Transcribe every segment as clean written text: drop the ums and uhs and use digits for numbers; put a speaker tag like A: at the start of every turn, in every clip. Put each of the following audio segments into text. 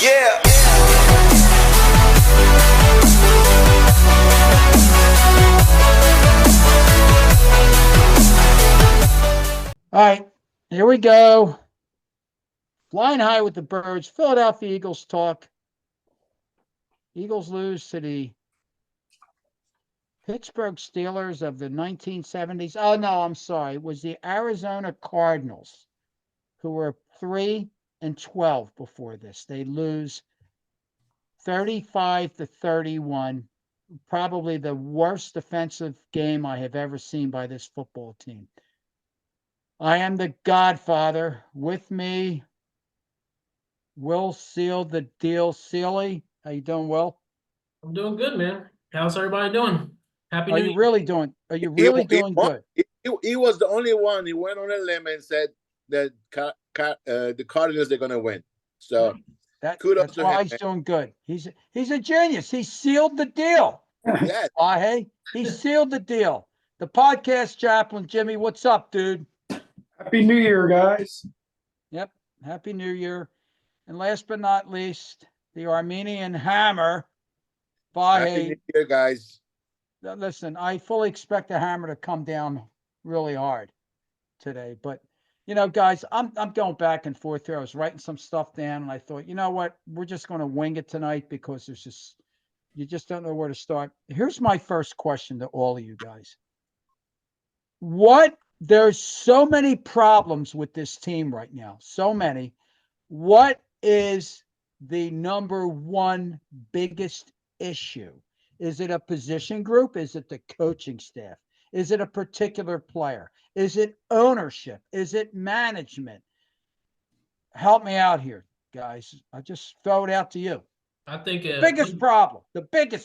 A: Yeah.
B: All right, here we go. Flying high with the birds. Philadelphia Eagles talk. Eagles lose to the Pittsburgh Steelers of the 1970s. Oh, no, I'm sorry. It was the Arizona Cardinals, who were 3-12 before this. They lose 35-31. Probably the worst defensive game I have ever seen by this football team. I am the Godfather. With me, Will Seal the Deal. Sealy, how you doing, Will?
C: I'm doing good, man. How's everybody doing? Happy
B: Are
C: New
B: you
C: Year.
B: really doing? Are you
D: He,
B: really
D: he,
B: doing
D: won.
B: good?
D: He was the only one. He went on a limb and said that the Cardinals they're gonna win. So kudos
B: That's
D: to him.
B: why he's doing good. He's a genius. He sealed the deal.
D: Yes.
B: Hey, he sealed the deal. The podcast chaplain, Jimmy. What's up, dude?
E: Happy New Year, guys.
B: Yep. Happy New Year. And last but not least, the Armenian Hammer.
D: Happy New Year, guys.
B: Listen, I fully expect the hammer to come down really hard today. But guys, I'm going back and forth here. I was writing some stuff down, and I thought, you know what, we're just going to wing it tonight because you just don't know where to start. Here's my first question to all of you guys. There's so many problems with this team right now. So many. What is the number one biggest issue? Is it a position group? Is it the coaching staff? Is it a particular player? Is it ownership? Is it management? Help me out here, guys. I just throw it out to you.
C: I think
B: The biggest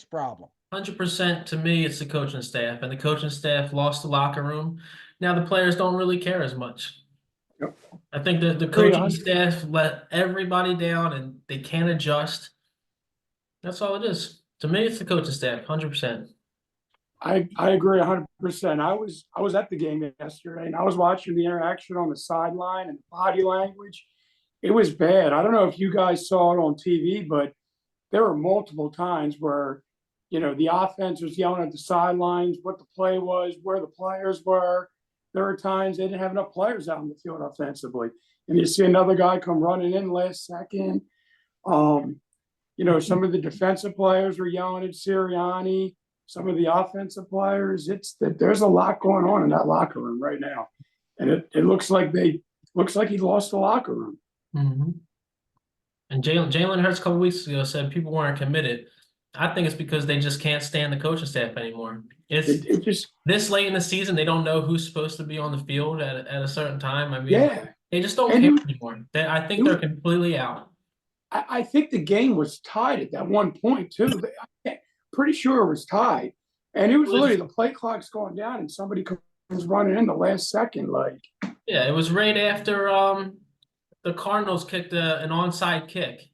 B: problem.
C: 100% to me, it's the coaching staff, and the coaching staff lost the locker room. Now the players don't really care as much.
E: Yep.
C: I think that the coaching staff let everybody down, and they can't adjust. That's all it is. To me, it's the coaching staff, 100%.
E: I agree 100%. I was at the game yesterday, and I was watching the interaction on the sideline and body language. It was bad. I don't know if you guys saw it on TV, but there were multiple times where, the offense was yelling at the sidelines, what the play was, where the players were. There were times they didn't have enough players out in the field offensively. And you see another guy come running in last second. Some of the defensive players were yelling at Sirianni. Some of the offensive players, there's a lot going on in that locker room right now. And it looks like he lost the locker room.
C: Mm-hmm. And Jalen Hurts a couple weeks ago said people weren't committed. I think it's because they just can't stand the coaching staff anymore. It just this late in the season, they don't know who's supposed to be on the field at a certain time. I mean, they just don't care anymore. I think they're completely out.
E: I think the game was tied at that one point too. Pretty sure it was tied, and it was literally the play clock's going down, and somebody comes running in the last second.
C: It was right after the Cardinals kicked an onside kick,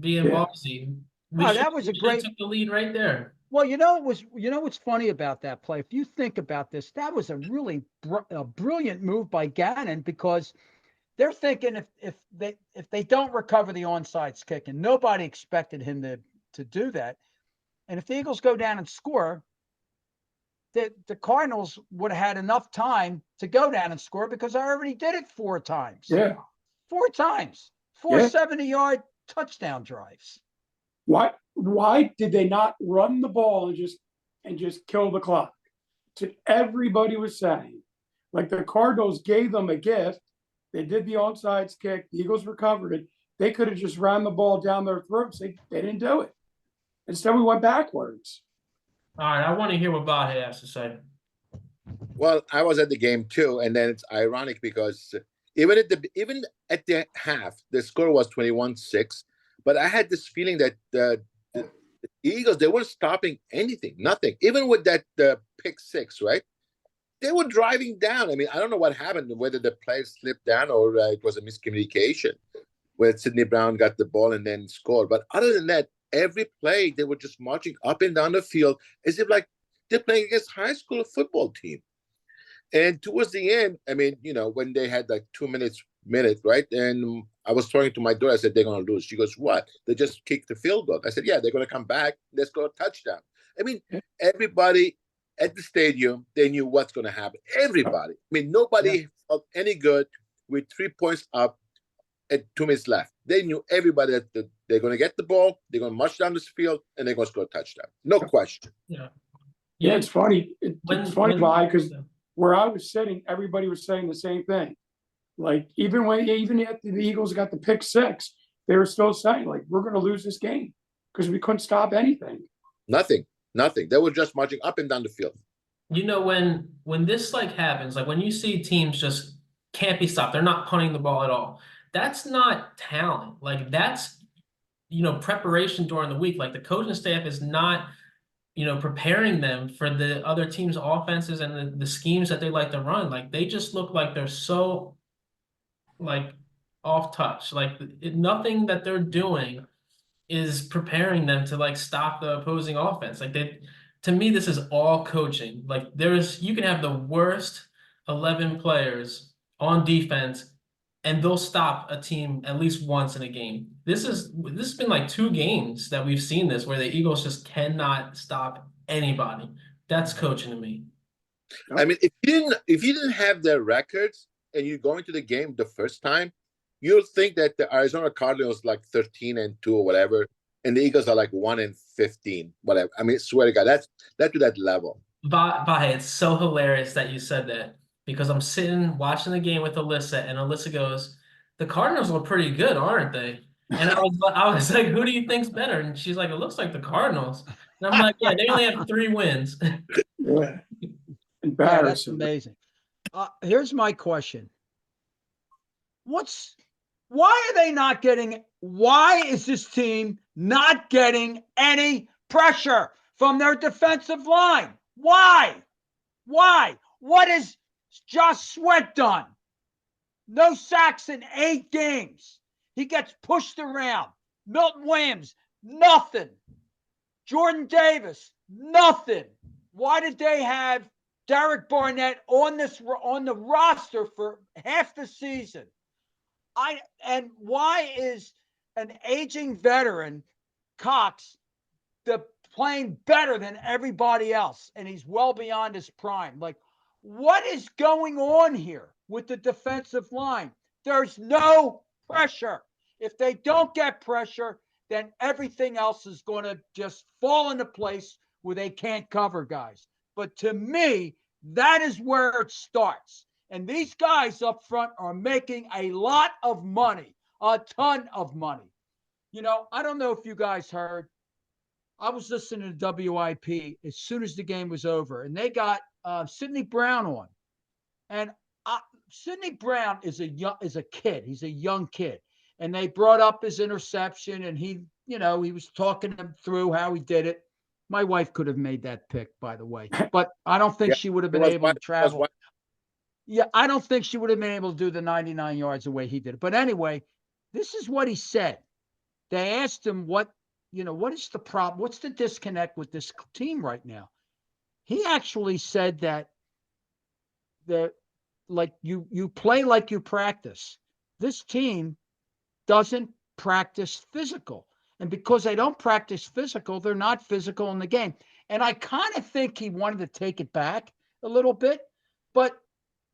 C: being ballsy.
B: That was a great.
C: Took the lead right there.
B: Well, what's funny about that play? If you think about this, that was a really brilliant move by Gannon, because they're thinking if they don't recover the onside kick, and nobody expected him to do that, and if the Eagles go down and score, the Cardinals would have had enough time to go down and score, because I already did it 4 times.
E: Yeah.
B: 4 times. 4 70-yard touchdown drives.
E: Why did they not run the ball and just kill the clock? Everybody was saying, like, the Cardinals gave them a gift. They did the onside kick. The Eagles recovered it. They could have just ran the ball down their throats. They didn't do it. Instead, we went backwards.
C: All right, I want to hear what Bob has to say.
D: Well, I was at the game too, and then it's ironic because even at the half, the score was 21-6. But I had this feeling that the Eagles, they weren't stopping anything, nothing. Even with that pick 6, right? They were driving down. I mean, I don't know what happened, whether the play slipped down or it was a miscommunication where Sidney Brown got the ball and then scored. But other than that, every play, they were just marching up and down the field as if like they're playing against high school football team. And towards the end, I mean, when they had like 2 minutes, right? And I was talking to my daughter. I said, they're going to lose. She goes, what? They just kicked the field goal. I said, yeah, they're going to come back. Let's go a touchdown. I mean, everybody at the stadium, they knew what's going to happen. Everybody. I mean, nobody felt any good with 3 points up at 2 minutes left. They knew everybody that they're going to get the ball, they're going to march down this field, and they're going to score a touchdown. No question.
C: Yeah.
E: Yeah, it's funny. It's funny, Vi, because where I was sitting, everybody was saying the same thing. Like, even after the Eagles got the pick 6, they were still saying, like, we're going to lose this game because we couldn't stop anything.
D: Nothing. They were just marching up and down the field.
C: You know, when this like happens, like when you see teams just can't be stopped, they're not punting the ball at all. That's not talent. Like, that's, you know, preparation during the week. Like, the coaching staff is not, you know, preparing them for the other team's offenses and the schemes that they like to run. Like, they just look like they're so, like, off touch. Like, nothing that they're doing is preparing them to, like, stop the opposing offense. Like, to me, this is all coaching. Like, you can have the worst 11 players on defense and they'll stop a team at least once in a game. This has been like 2 games that we've seen this where the Eagles just cannot stop anybody. That's coaching to me.
D: I mean, if you didn't have their records and you're going to the game the first time, you'll think that the Arizona Cardinals like 13-2 or whatever, and the Eagles are like 1-15, whatever. I mean, swear to God, that's to that level.
C: But it's so hilarious that you said that, because I'm sitting watching the game with Alyssa, and Alyssa goes, "The Cardinals look pretty good, aren't they?" And I was like, "Who do you think's better?" And she's like, "It looks like the Cardinals." And I'm like, "Yeah, they only have 3 wins."
E: Yeah.
B: Yeah, that's
E: Embarrassing.
B: amazing. Here's my question. Why are they not getting, why is this team not getting any pressure from their defensive line? Why? What has Josh Sweat done? No sacks in 8 games. He gets pushed around. Milton Williams, nothing. Jordan Davis, nothing. Why did they have Derek Barnett on the roster for half the season? And why is an aging veteran, Cox, playing better than everybody else, and he's well beyond his prime? Like, what is going on here with the defensive line? There's no pressure. If they don't get pressure, then everything else is going to just fall into place where they can't cover guys. But to me, that is where it starts. And these guys up front are making a lot of money, a ton of money. You know, I don't know if you guys heard. I was listening to WIP as soon as the game was over, and they got Sidney Brown on. And Sidney Brown is a kid. He's a young kid. And they brought up his interception, and he was talking him through how he did it. My wife could have made that pick, by the way, but I don't think she would have been able to travel. Yeah, I don't think she would have been able to do the 99 yards the way he did it. But anyway, this is what he said. They asked him what is the problem? What's the disconnect with this team right now? He actually said that like you play like you practice. This team doesn't practice physical. And because they don't practice physical, they're not physical in the game. And I kind of think he wanted to take it back a little bit, but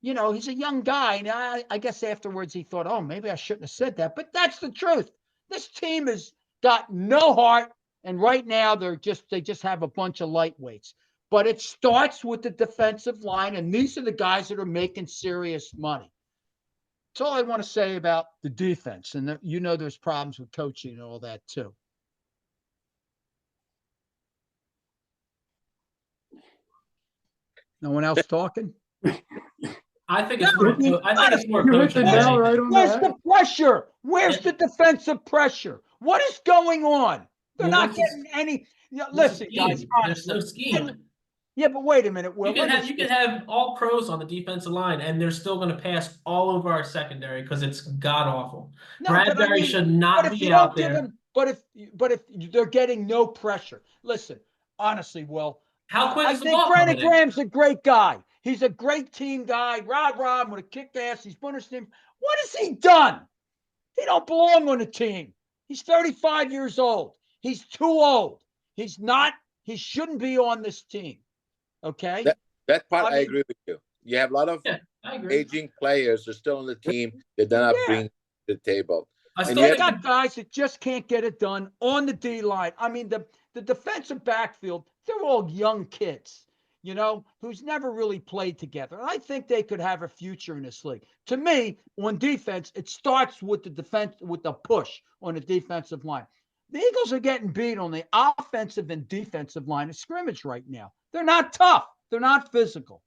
B: he's a young guy. And I guess afterwards he thought, oh, maybe I shouldn't have said that. But that's the truth. This team has got no heart. And right now they just have a bunch of lightweights. But it starts with the defensive line. And these are the guys that are making serious money. That's all I want to say about the defense. And there's problems with coaching and all that too. No one else talking?
C: I think it's more coaching.
B: Where's the pressure? Where's the defensive pressure? What is going on? They're not getting any. Listen, guys,
C: there's no scheme.
B: Yeah, but wait a minute, Will.
C: You can have all pros on the defensive line, and they're still going to pass all over our secondary because it's god awful. No, Bradbury should not be out there.
B: But if they're getting no pressure, listen, honestly, Will.
C: How quick is the ball?
B: I think Brandon Graham's a great guy. He's a great team guy. Rob, I'm going to kick ass. He's Bundesliga. What has he done? He don't belong on the team. He's 35 years old. He's too old. He's not. He shouldn't be on this team. Okay.
D: That part I agree with you. You have a lot of aging players who are still on the team that they're not bringing to the table.
B: They got guys that just can't get it done on the D line. I mean, the defensive backfield, they're all young kids, you know, who's never really played together. And I think they could have a future in this league. To me, on defense, it starts with the defense, with the push on the defensive line. The Eagles are getting beat on the offensive and defensive line of scrimmage right now. They're not tough. They're not physical.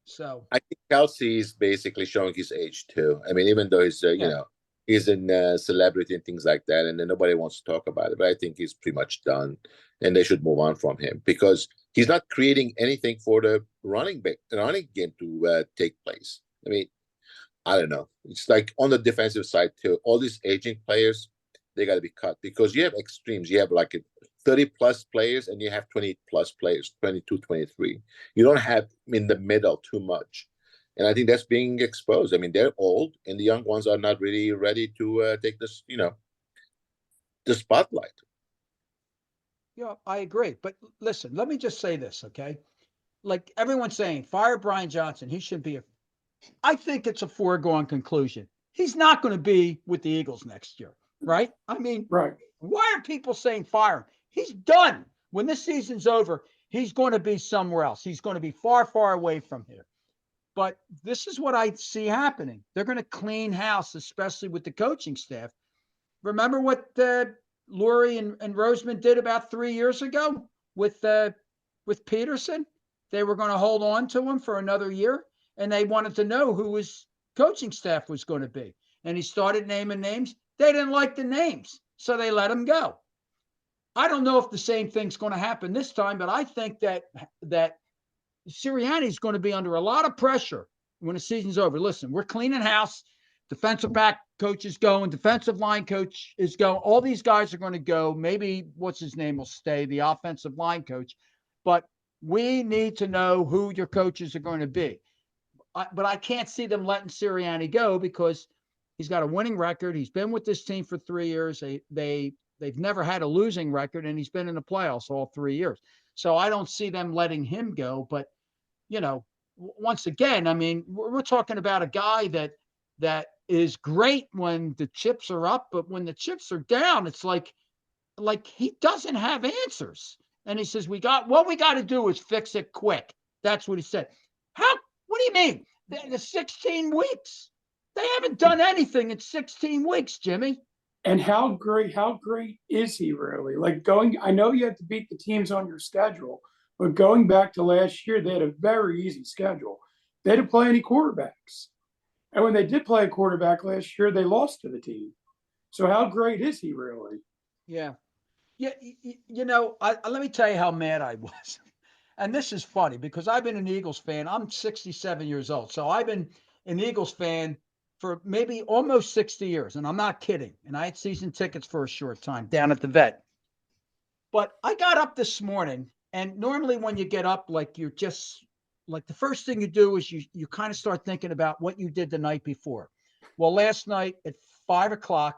B: So
D: I think Kelsey is basically showing his age too. I mean, even though he's, you know, he's a celebrity and things like that, and then nobody wants to talk about it. But I think he's pretty much done, and they should move on from him because he's not creating anything for the running game to take place. I mean, I don't know. It's like on the defensive side too. All these aging players, they got to be cut because you have extremes. You have like 30-plus players and you have 20-plus players, 22, 23. You don't have in the middle too much. And I think that's being exposed. I mean, they're old, and the young ones are not really ready to take this, you know, the spotlight.
B: Yeah, I agree. But listen, let me just say this, okay? Like everyone's saying, fire Brian Johnson. He should be I think it's a foregone conclusion. He's not going to be with the Eagles next year, right? I mean, why are people saying fire him? He's done. When this season's over, he's going to be somewhere else. He's going to be far, far away from here. But this is what I see happening. They're going to clean house, especially with the coaching staff. Remember what Lurie and Roseman did about 3 years ago with Peterson? They were going to hold on to him for another year, and they wanted to know who his coaching staff was going to be. And he started naming names. They didn't like the names, so they let him go. I don't know if the same thing's going to happen this time, but I think that Sirianni's going to be under a lot of pressure when the season's over. Listen, we're cleaning house. Defensive back coach is going. Defensive line coach is going. All these guys are going to go. Maybe what's his name will stay, the offensive line coach. But we need to know who your coaches are going to be. But I can't see them letting Sirianni go because he's got a winning record. He's been with this team for 3 years. They've never had a losing record, and he's been in the playoffs all 3 years. So I don't see them letting him go. But, you know, once again, I mean, we're talking about a guy that is great when the chips are up, but when the chips are down, it's like he doesn't have answers. And he says, what we got to do is fix it quick. That's what he said. What do you mean? The 16 weeks. They haven't done anything in 16 weeks, Jimmy.
E: And how great is he really? Like I know you have to beat the teams on your schedule, but going back to last year, they had a very easy schedule. They didn't play any quarterbacks. And when they did play a quarterback last year, they lost to the team. So how great is he really?
B: Yeah. Yeah. You know, let me tell you how mad I was. And this is funny because I've been an Eagles fan. I'm 67 years old. So I've been an Eagles fan for maybe almost 60 years. And I'm not kidding. And I had season tickets for a short time down at the vet. But I got up this morning, and normally when you get up, like you're just like the first thing you do is you kind of start thinking about what you did the night before. Well, last night at 5:00,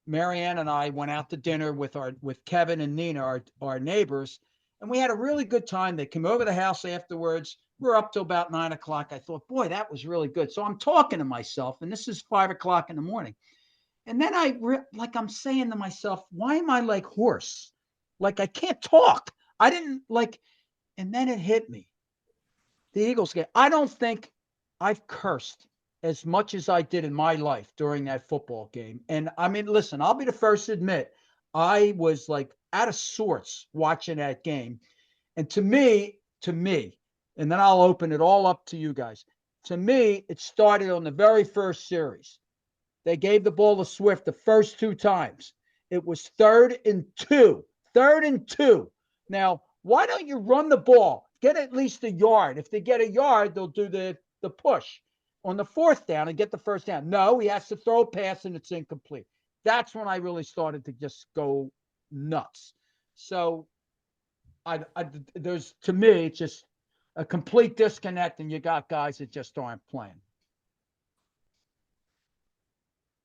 B: Marianne and I went out to dinner with Kevin and Nina, our neighbors, and we had a really good time. They came over to the house afterwards. We were up till about 9:00. I thought, boy, that was really good. So I'm talking to myself, and this is 5:00 in the morning. And then I'm saying to myself, why am I like hoarse? Like I can't talk. I didn't and then it hit me. The Eagles game. I don't think I've cursed as much as I did in my life during that football game. And I mean, listen, I'll be the first to admit I was like out of sorts watching that game. And to me, and then I'll open it all up to you guys. To me, it started on the very first series. They gave the ball to Swift the first 2 times. It was 3rd and 2. 3rd and 2. Now, why don't you run the ball? Get at least a yard. If they get a yard, they'll do the push on the 4th down and get the first down. No, he has to throw a pass and it's incomplete. That's when I really started to just go nuts. So there's, to me, it's just a complete disconnect, and you got guys that just aren't playing.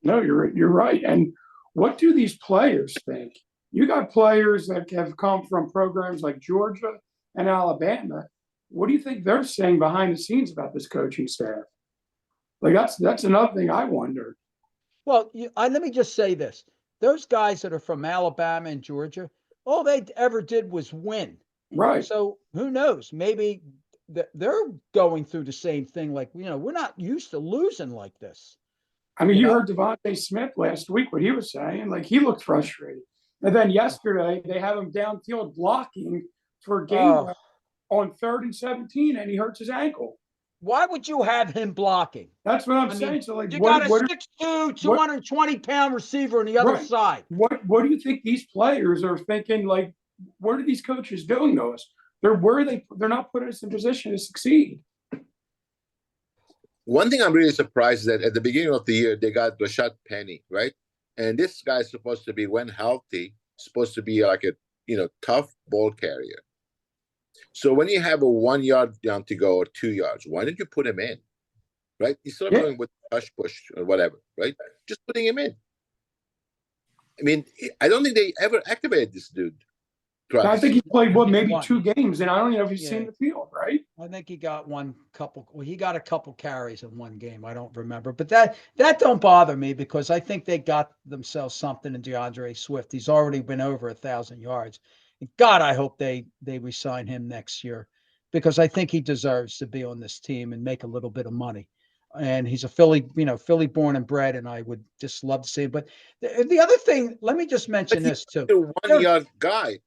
E: No, you're right. And what do these players think? You got players that have come from programs like Georgia and Alabama. What do you think they're saying behind the scenes about this coaching staff? Like that's another thing I wonder.
B: Well, let me just say this: those guys that are from Alabama and Georgia, all they ever did was win.
E: Right.
B: So who knows? Maybe they're going through the same thing. Like, we're not used to losing like this.
E: I mean, you heard Devontae Smith last week, what he was saying. Like, he looked frustrated. And then yesterday, they have him downfield blocking for a game on 3rd and 17, and he hurts his ankle.
B: Why would you have him blocking?
E: That's what I'm saying. So, like,
B: you got a 6'2", 220-pound receiver on the other side.
E: What do you think these players are thinking? Like, what are these coaches doing to us? They're not putting us in position to succeed.
D: One thing I'm really surprised is that at the beginning of the year, they got Rashad Penny, right? And this guy's supposed to be, when healthy, supposed to be like a, tough ball carrier. So when you have a 1 yard down to go or 2 yards, why don't you put him in, right? Instead of going with push or whatever, right? Just putting him in. I mean, I don't think they ever activated this dude.
E: I think he played maybe 2 games, and I don't even know if he's seen the field, right?
B: I think he got he got a couple carries in one game. I don't remember, but that don't bother me because I think they got themselves something in DeAndre Swift. He's already been over 1,000 yards. God, I hope they re-sign him next year because I think he deserves to be on this team and make a little bit of money. And he's a Philly born and bred, and I would just love to see him. But the other thing, let me just mention this too.
D: A 1 yard guy.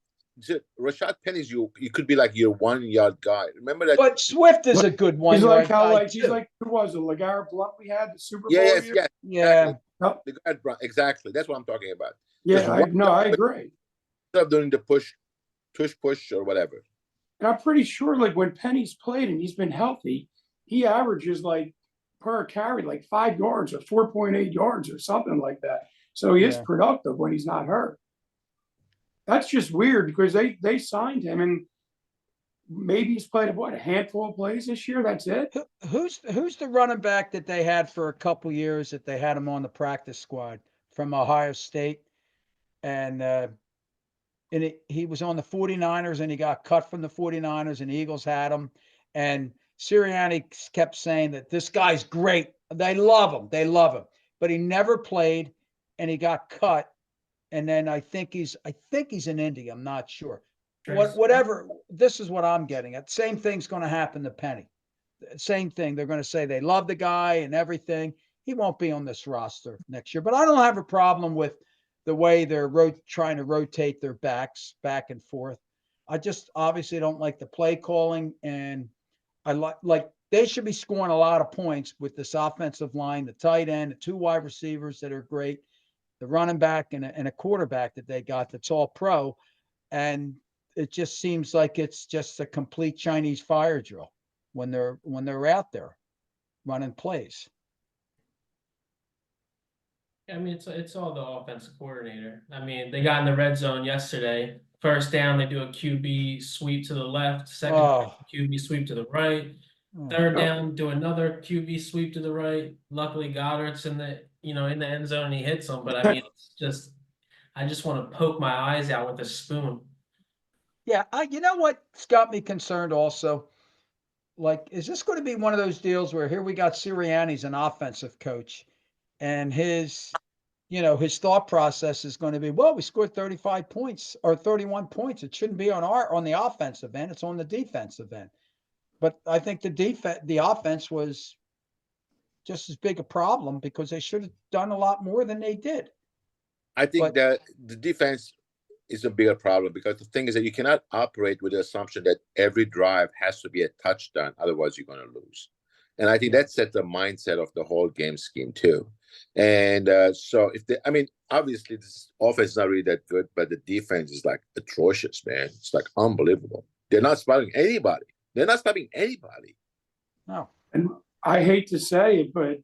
D: Rashad Penny's you could be like your 1 yard guy. Remember that?
B: But Swift is a good one.
E: He's like he's like who was it? LeGarrette Blount we had the Super Bowl.
D: Yes.
B: Yeah.
D: Exactly. Exactly. That's what I'm talking about.
E: Yeah, I agree.
D: Instead of doing the push or whatever.
E: And I'm pretty sure like when Penny's played and he's been healthy, he averages like per carry like 5 yards or 4.8 yards or something like that. So he is productive when he's not hurt. That's just weird because they signed him and maybe he's played a handful of plays this year. That's it.
B: Who's the running back that they had for a couple years that they had him on the practice squad from Ohio State, and he was on the 49ers and he got cut from the 49ers and the Eagles had him, and Sirianni kept saying that this guy's great. They love him, but he never played and he got cut. And then I think he's in Indy. I'm not sure. Whatever. This is what I'm getting at. Same thing's going to happen to Penny. Same thing. They're going to say they love the guy and everything. He won't be on this roster next year. But I don't have a problem with the way they're trying to rotate their backs back and forth. I just obviously don't like the play calling, and I like they should be scoring a lot of points with this offensive line, the tight end, the 2 wide receivers that are great, the running back and a quarterback that they got that's all pro. And it just seems like it's just a complete Chinese fire drill when they're out there running plays.
C: I mean, it's all the offensive coordinator. I mean, they got in the red zone yesterday. First down, they do a QB sweep to the left. Second QB sweep to the right. Third down, do another QB sweep to the right. Luckily, Goddard's in the end zone and he hits him. But I mean, I just want to poke my eyes out with a spoon.
B: Yeah, you know what's got me concerned also? Like, is this going to be one of those deals where here we got Sirianni's an offensive coach, and his thought process is going to be, well, we scored 35 points or 31 points. It shouldn't be on the offensive end. It's on the defensive end. But I think the offense was just as big a problem because they should have done a lot more than they did.
D: I think that the defense is a bigger problem because the thing is that you cannot operate with the assumption that every drive has to be a touchdown. Otherwise, you're going to lose. And I think that sets the mindset of the whole game scheme too. And so obviously this offense is not really that good, but the defense is like atrocious, man. It's like unbelievable. They're not stopping anybody.
B: No.
E: And I hate to say it, but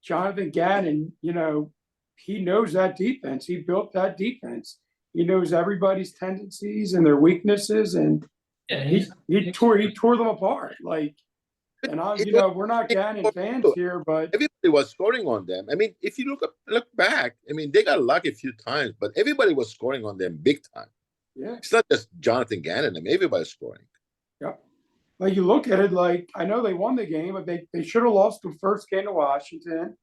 E: Jonathan Gannon, he knows that defense. He built that defense. He knows everybody's tendencies and their weaknesses, and he tore them apart. Like,
D: But
E: And
D: it was
E: we're not Gannon fans here, but
D: everybody was scoring on them. I mean, if you look back, I mean, they got lucky a few times, but everybody was scoring on them big time.
E: yeah,
D: It's not just Jonathan Gannon. I mean, everybody's scoring.
E: yeah. Like you look at it, like I know they won the game, but they should have lost the first game to Washington.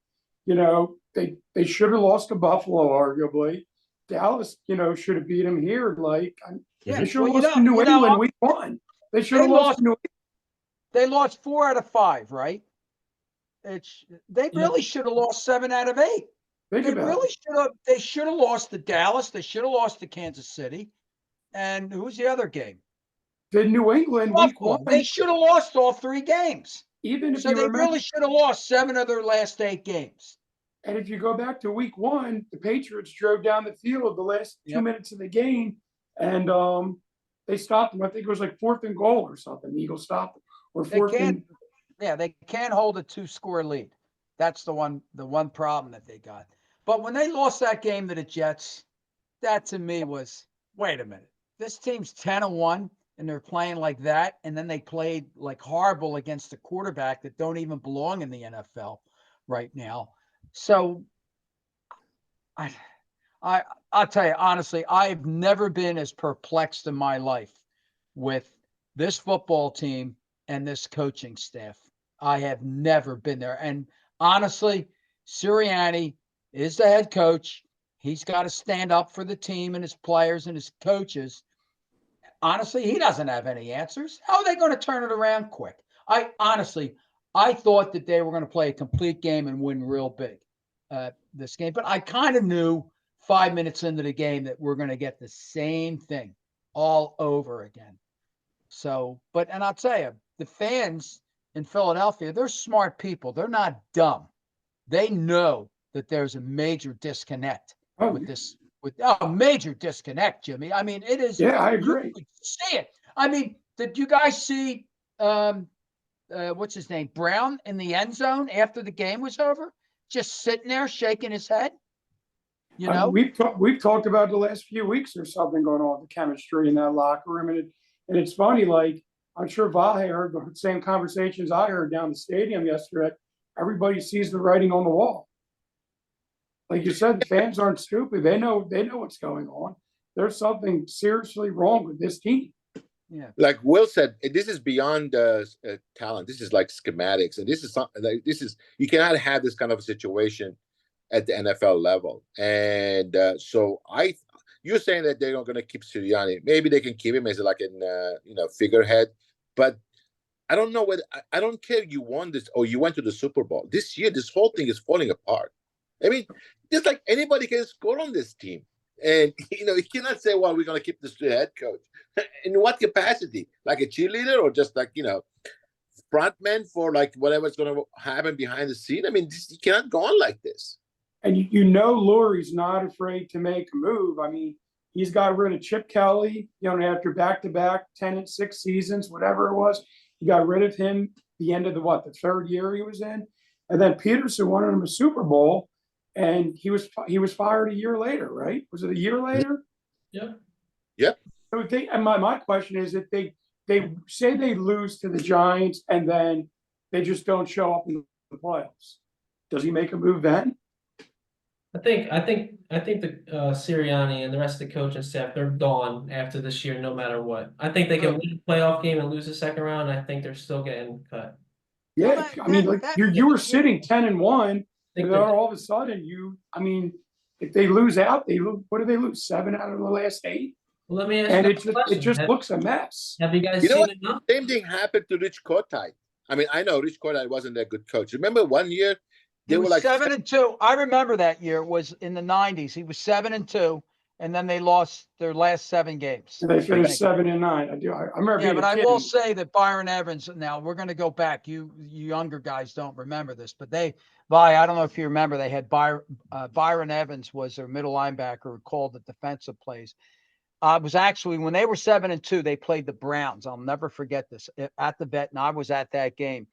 E: They should have lost to Buffalo, arguably. Dallas, should have beat them here. Like
B: Yeah.
E: they should have
B: Well,
E: lost to New England week one. They should have lost to New England.
B: They lost 4 out of 5, right? They really should have lost 7 out of 8.
E: Think
B: They
E: about
B: really
E: it.
B: should have. They should have lost to Dallas. They should have lost to Kansas City. And who's the other game?
E: The New England week
B: Buffalo.
E: one.
B: They should have lost all 3 games.
E: Even if
B: So
E: you
B: they
E: remember,
B: really should have lost 7 of their last 8 games.
E: and if you go back to week one, the Patriots drove down the field the last 2 minutes of the game, and they stopped them. I think it was like 4th and goal or something. The Eagles stopped them, or
B: They
E: 4th
B: can't.
E: and
B: They can't hold a 2-score lead. That's the one problem that they got. But when they lost that game to the Jets, that to me was, wait a minute. This team's 10-1 and they're playing like that, and then they played like horrible against a quarterback that don't even belong in the NFL right now. So I'll tell you honestly, I've never been as perplexed in my life with this football team and this coaching staff. I have never been there. And honestly, Sirianni is the head coach. He's got to stand up for the team and his players and his coaches. Honestly, he doesn't have any answers. How are they going to turn it around quick? I thought that they were going to play a complete game and win real big this game, but I kind of knew 5 minutes into the game that we're going to get the same thing all over again. So, and I'll tell you, the fans in Philadelphia, they're smart people. They're not dumb. They know that there's a major disconnect with a major disconnect, Jimmy. I mean, it is.
E: Yeah, I
B: You
E: agree.
B: could see it. I mean, did you guys see what's his name, Brown, in the end zone after the game was over, just sitting there shaking his head?
E: We've talked about the last few weeks. There's something going on with the chemistry in that locker room, and it's funny. Like I'm sure Vahe heard the same conversations I heard down the stadium yesterday. Everybody sees the writing on the wall. Like you said, the fans aren't stupid. They know what's going on. There's something seriously wrong with this team.
B: Yeah.
D: Like Will said, this is beyond talent. This is like schematics, and this is something like you cannot have this kind of a situation at the NFL level. And so you're saying that they're not going to keep Sirianni. Maybe they can keep him as like an figurehead, but I don't know whether I don't care. You won this or you went to the Super Bowl this year. This whole thing is falling apart. I mean, just like anybody can score on this team. And, you cannot say, well, we're going to keep this head coach. In what capacity? Like a cheerleader or just like, frontman for like whatever's going to happen behind the scene? I mean, you cannot go on like this.
E: And Lurie's not afraid to make a move. I mean, he's got rid of Chip Kelly, after back-to-back 10-6 seasons, whatever it was. He got rid of him the end of the 3rd year he was in. And then Peterson wanted him a Super Bowl. And he was fired a year later, right? Was it a year later?
C: Yeah.
D: Yep.
E: So and my question is, if they say they lose to the Giants and then they just don't show up in the playoffs, does he make a move then?
C: I think the Sirianni and the rest of the coaching staff, they're gone after this year, no matter what. I think they can win a playoff game and lose the second round. I think they're still getting cut.
E: Yeah, you were sitting 10-1. And then all of a sudden, if they lose out, what do they lose? 7 out of the last 8?
C: Well, let me ask
E: you.
C: And
E: it just looks a mess.
C: Have you guys seen it now?
D: Same thing happened to Rich Kotite. I mean, I know Rich Kotite wasn't a good coach. Remember one year
B: they were like 7-2. I remember that year was in the 90s. He was 7-2, and then they lost their last 7 games.
E: And they finished 7-9. I do. I remember.
B: Yeah, but I will say that Byron Evans. Now we're going to go back. You younger guys don't remember this, but I don't know if you remember. They had Byron Evans was their middle linebacker who called the defensive plays. It was actually when they were 7-2, they played the Browns. I'll never forget this at the Vet, and I was at that game.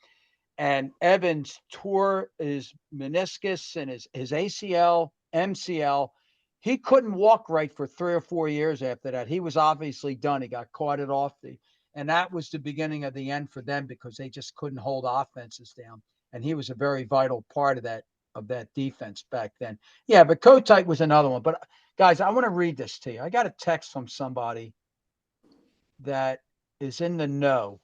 B: And Evans tore his meniscus and his ACL, MCL. He couldn't walk right for 3 or 4 years after that. He was obviously done. He got carted off And that was the beginning of the end for them because they just couldn't hold offenses down. And he was a very vital part of that defense back then. Yeah, but Kotite was another one. But guys, I want to read this to you. I got a text from somebody that is in the know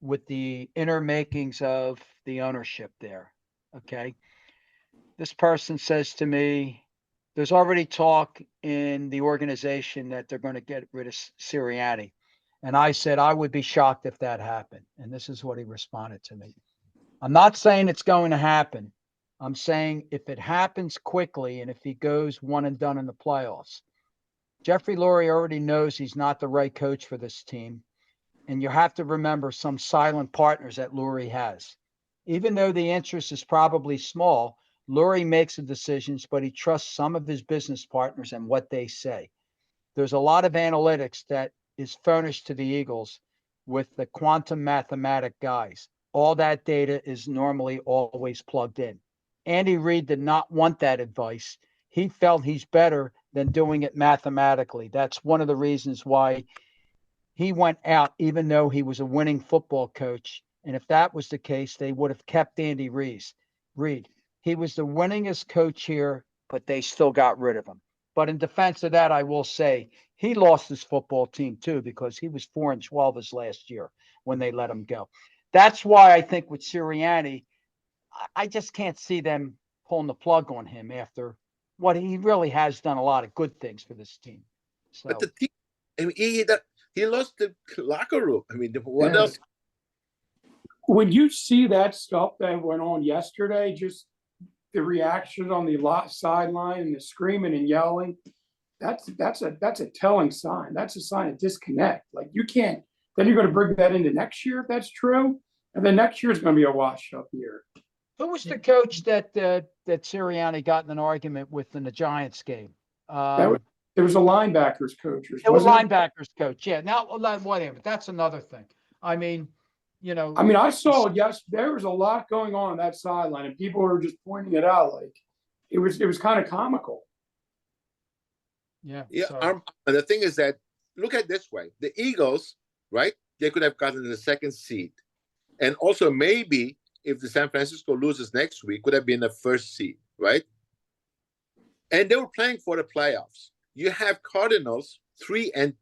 B: with the inner makings of the ownership there. Okay. This person says to me, there's already talk in the organization that they're going to get rid of Sirianni. And I said, I would be shocked if that happened. And this is what he responded to me. I'm not saying it's going to happen. I'm saying if it happens quickly and if he goes one and done in the playoffs, Jeffrey Lurie already knows he's not the right coach for this team. And you have to remember some silent partners that Lurie has. Even though the interest is probably small, Lurie makes the decisions, but he trusts some of his business partners and what they say. There's a lot of analytics that is furnished to the Eagles with the quantum mathematic guys. All that data is normally always plugged in. Andy Reid did not want that advice. He felt he's better than doing it mathematically. That's one of the reasons why he went out, even though he was a winning football coach. And if that was the case, they would have kept Andy Reid. He was the winningest coach here, but they still got rid of him. But in defense of that, I will say he lost his football team too because he was 4-12 his last year when they let him go. That's why I think with Sirianni, I just can't see them pulling the plug on him after what he really has done a lot of good things for this team. So,
D: but the team, I mean, he lost the locker room. I mean, what else?
E: When you see that stuff that went on yesterday, just the reaction on the sideline and the screaming and yelling, that's a telling sign. That's a sign of disconnect. Like you can't. Then you're going to bring that into next year if that's true, and then next year is going to be a wash-up year.
B: Who was the coach that Sirianni got in an argument with in the Giants game?
E: There was a linebackers coach.
B: It was linebackers coach. Yeah. Now, whatever. That's another thing. I mean,
E: I saw, yes, there was a lot going on that sideline, and people were just pointing it out. Like it was kind of comical.
B: Yeah.
D: Yeah.
B: So.
D: And the thing is that look at it this way: the Eagles, right? They could have gotten the second seed, and also maybe if the San Francisco loses next week, could have been the first seed, right? And they were playing for the playoffs. You have Cardinals 3-14,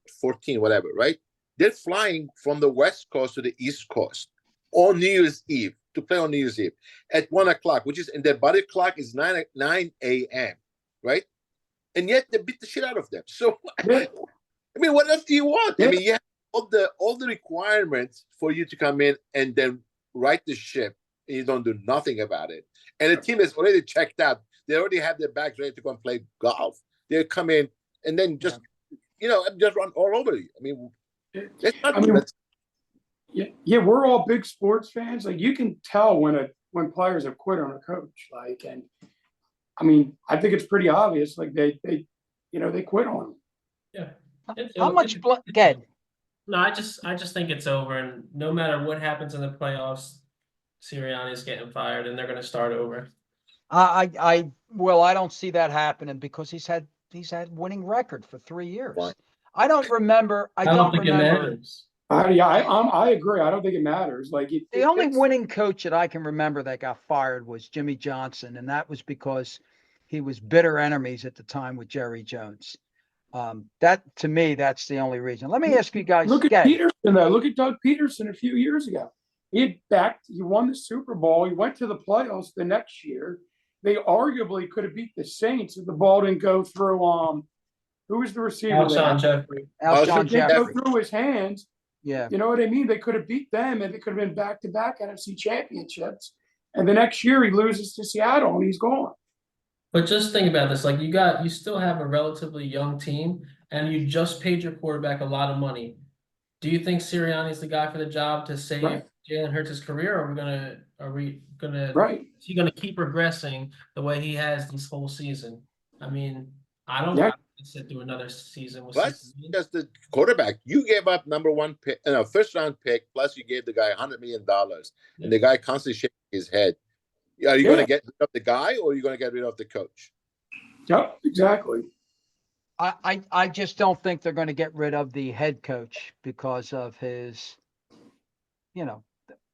D: whatever, right? They're flying from the West Coast to the East Coast on New Year's Eve to play on New Year's Eve at 1:00, which is, and their body clock is 9 a.m., right? And yet they beat the shit out of them. So, I mean, what else do you want? I mean, you have all the requirements for you to come in and then right the ship, and you don't do nothing about it. And the team is already checked out. They already have their bags ready to go and play golf. They come in and then just run all over you. I mean, that's not.
E: Yeah, we're all big sports fans. Like you can tell when players have quit on a coach. Like, and I mean, I think it's pretty obvious. Like they quit on him.
C: Yeah.
B: How much blood? Get.
C: No, I just think it's over, and no matter what happens in the playoffs, Sirianni's getting fired, and they're going to start over.
B: I don't see that happening because he's had winning record for 3 years.
D: Why?
B: I don't remember. I don't
C: think
B: remember.
C: it matters.
E: I agree. I don't think it matters. Like
B: the only winning coach that I can remember that got fired was Jimmy Johnson, and that was because he was bitter enemies at the time with Jerry Jones. That to me, that's the only reason. Let me ask you guys.
E: Look at Peterson, though. Look at Doug Peterson a few years ago. He won the Super Bowl. He went to the playoffs the next year. They arguably could have beat the Saints if the ball didn't go through. Who was the receiver?
C: Alshon Jeffrey.
B: Alshon
E: Go
B: Jeffrey.
E: through his hands.
B: Yeah.
E: You know what I mean? They could have beat them, and it could have been back-to-back NFC championships. And the next year, he loses to Seattle, and he's gone.
C: But just think about this: like you still have a relatively young team, and you just paid your quarterback a lot of money. Do you think Sirianni's the guy for the job to save Jalen Hurts' career, or are we gonna is he gonna keep regressing the way he has this whole season? I mean, I don't want to sit through another season with
D: Plus, just the quarterback. You gave up number one pick, first round pick, plus you gave the guy $100 million, and the guy constantly shaking his head. Are you going to get rid of the guy, or are you going to get rid of the coach?
E: Yep, exactly.
B: I just don't think they're going to get rid of the head coach because of his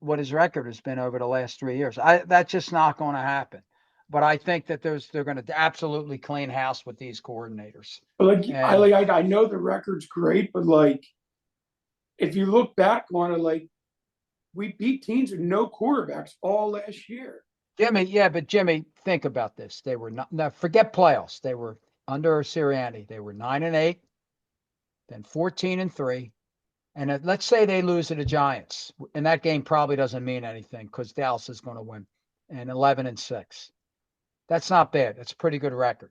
B: what his record has been over the last 3 years. That's just not going to happen. But I think that they're going to absolutely clean house with these coordinators.
E: But
B: And
E: I know the record's great, but like if you look back on it, like we beat teams with no quarterbacks all last year.
B: Jimmy, think about this. They were not, now forget playoffs. They were under Sirianni. They were 9-8, then 14-3. And let's say they lose to the Giants, and that game probably doesn't mean anything because Dallas is going to win. And 11-6. That's not bad. That's a pretty good record.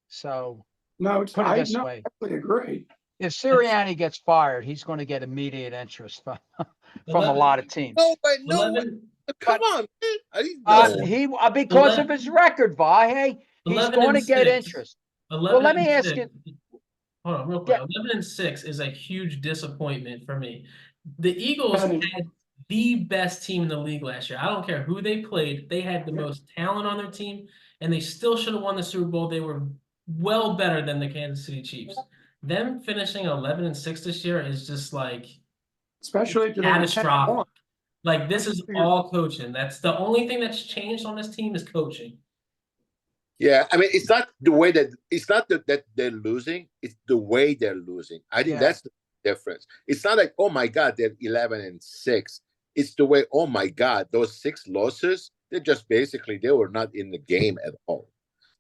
B: So
E: No,
B: put it this way:
E: I agree.
B: if Sirianni gets fired, he's going to get immediate interest from a
C: 11,
B: lot of teams.
D: No, but no,
C: 11,
D: come on, man. No.
B: He because of
C: 11,
B: his record, Vahe, he's
C: 11
B: going
C: and
B: to get
C: 6.
B: interest.
C: 11
B: Well, let
C: and
B: me ask
C: 6.
B: you.
C: Hold on, real quick.
B: Yeah,
C: 11-6 is a huge disappointment for me. The Eagles
E: And
C: had the best team in the league last year. I don't care who they played. They had the most talent on their team, and they still should have won the Super Bowl. They were well better than the Kansas City Chiefs. Them finishing 11-6 this year is just like
E: especially after they were 10-1.
C: catastrophic. Like this is all coaching. That's the only thing that's changed on this team is coaching.
D: Yeah, I mean, it's not the way that they're losing; it's the way they're losing. I think that's the difference. It's not like, oh my God, they're 11-6. It's the way, oh my God, those 6 losses, they're just basically they were not in the game at all.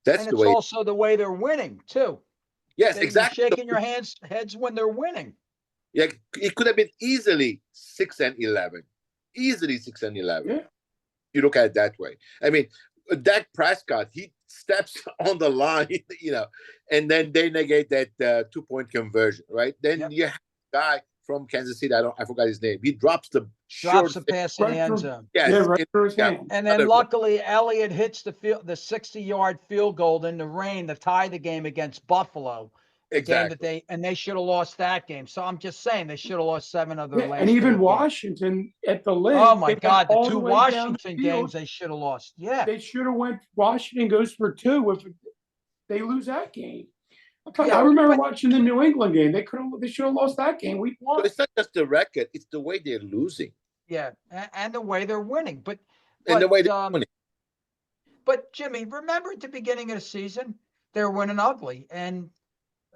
D: That's
B: and
D: the
B: it's
D: way.
B: also the way they're winning too.
D: Yes,
B: You're
D: exactly.
B: shaking your heads when they're winning.
D: Yeah, it could have been easily 6-11, easily 6-11.
E: Yeah.
D: You look at it that way. I mean, Dak Prescott, he steps on the line, and then they negate that 2-point conversion, right? Then you have a guy from Kansas City. I forgot his name. He drops the
B: pass in the end zone.
D: Yes,
E: right through his hand.
B: And then luckily luckily Elliott hits the 60-yard field goal in the rain to tie the game against Buffalo. The game that they should have lost that game. So I'm just saying they should have lost 7 of their last.
E: And even
B: 8
E: Washington
B: games.
E: at the lake.
B: Oh my God, the 2
E: the
B: Washington games they should have lost. Yeah.
E: They should have went. Washington goes for 2 if they lose that game. I remember watching the New England game. They should have lost that game. We won.
D: So it's not just the record; it's the way they're losing.
B: Yeah, and the way they're winning. But
D: the way they're winning.
B: But Jimmy, remember at the beginning of the season, they were winning ugly, and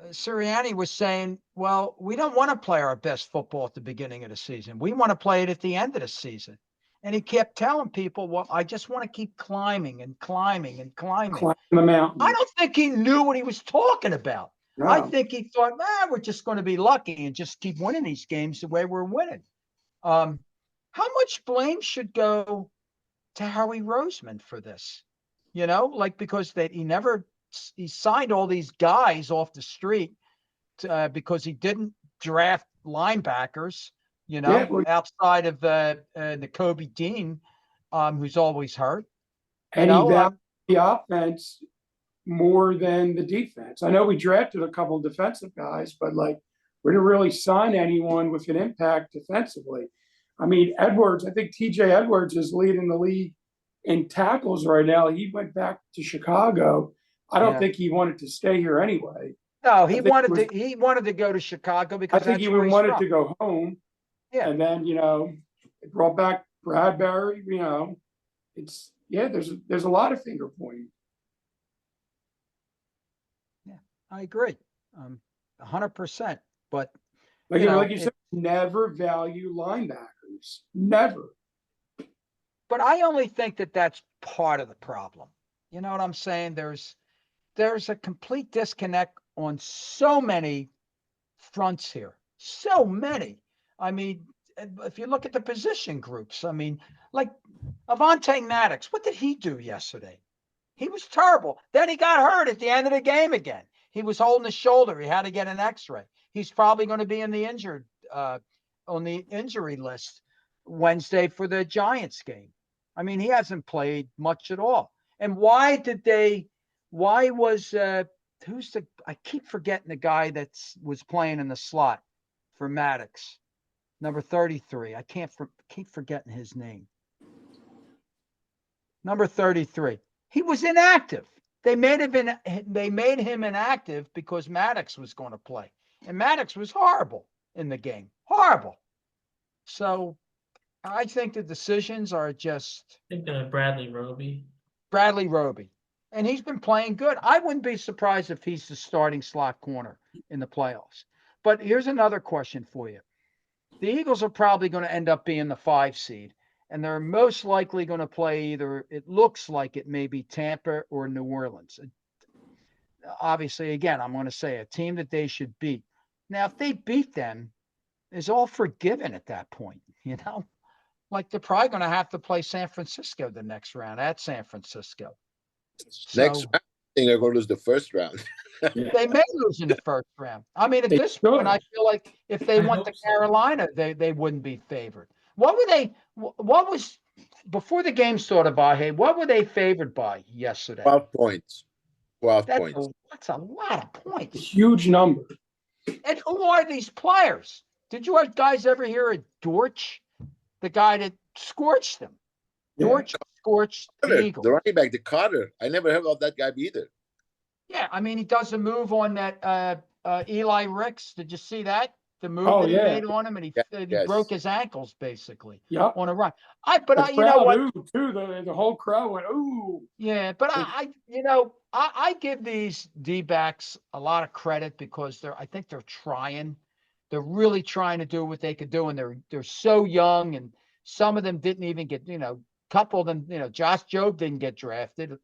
B: Sirianni was saying, well, we don't want to play our best football at the beginning of the season. We want to play it at the end of the season. And he kept telling people, well, I just want to keep climbing and climbing and climbing.
E: Climb the mountain.
B: I don't think he knew what he was talking about. No. I think he thought, we're just going to be lucky and just keep winning these games the way we're winning. How much blame should go to Howie Roseman for this? Because he signed all these guys off the street because he didn't draft linebackers, outside of the Kobe Dean, who's always hurt.
E: And he valued the offense more than the defense. I know we drafted a couple of defensive guys, but we didn't really sign anyone with an impact defensively. I mean, Edwards, I think TJ Edwards is leading the league in tackles right now. He went back to Chicago. I don't think he wanted to stay here anyway.
B: No, he wanted to go to Chicago because
E: I think he wanted to go home. Yeah. And then, they brought back Bradbury, there's a lot of finger pointing.
B: Yeah, I agree. 100%. But
E: like you said, never value linebackers. Never.
B: But I only think that that's part of the problem. You know what I'm saying? There's a complete disconnect on so many fronts here. So many. I mean, if you look at the position groups, I mean, like Avonte Maddox, what did he do yesterday? He was terrible. Then he got hurt at the end of the game again. He was holding his shoulder. He had to get an X-ray. He's probably going to be in the on the injury list Wednesday for the Giants game. I mean, he hasn't played much at all. And why was I keep forgetting the guy that was playing in the slot for Maddox, number 33. I keep forgetting his name. Number 33. He was inactive. They made him inactive because Maddox was going to play. And Maddox was horrible in the game. Horrible. So I think the decisions are just
C: Thinking of Bradley Roby.
B: Bradley Roby. And he's been playing good. I wouldn't be surprised if he's the starting slot corner in the playoffs. But here's another question for you. The Eagles are probably going to end up being the 5 seed, and they're most likely going to play either, it looks like it may be Tampa or New Orleans. Obviously, again, I'm going to say a team that they should beat. Now, if they beat them, is all forgiven at that point, you know? Like they're probably going to have to play San Francisco the next round at San Francisco.
D: Next
B: So
D: round, I think they're going to lose the first round.
B: they may lose in the first round. I mean, at
E: They
B: this point,
E: should.
B: I feel like if they
C: I
B: went
C: hope
B: to
C: so.
B: Carolina, they wouldn't be favored. What were they? What was before the game started, Vahe? What were they favored by yesterday?
D: 12 points. 12
B: That's
D: points.
B: that's a lot of points.
E: Huge number.
B: And who are these players? Did you guys ever hear of Dortch, the guy that scorched them?
E: Yeah.
B: Dortch scorched the
D: Carter,
B: Eagles.
D: the running back, the Carter. I never heard of that guy either.
B: Yeah, I mean, he does a move on that Eli Ricks. Did you see that? The move
E: Oh,
B: that he
E: yeah.
B: made on him, and he
D: Yes.
B: broke his ankles basically
E: Yep.
B: on a run.
E: The
B: You know
E: crowd,
B: what?
E: ooh, too. The whole crowd went, ooh.
B: Yeah, but I give these D-backs a lot of credit because I think they're trying. They're really trying to do what they could do, and they're so young, and some of them didn't even get, couple of them, Josh Jobe didn't get drafted.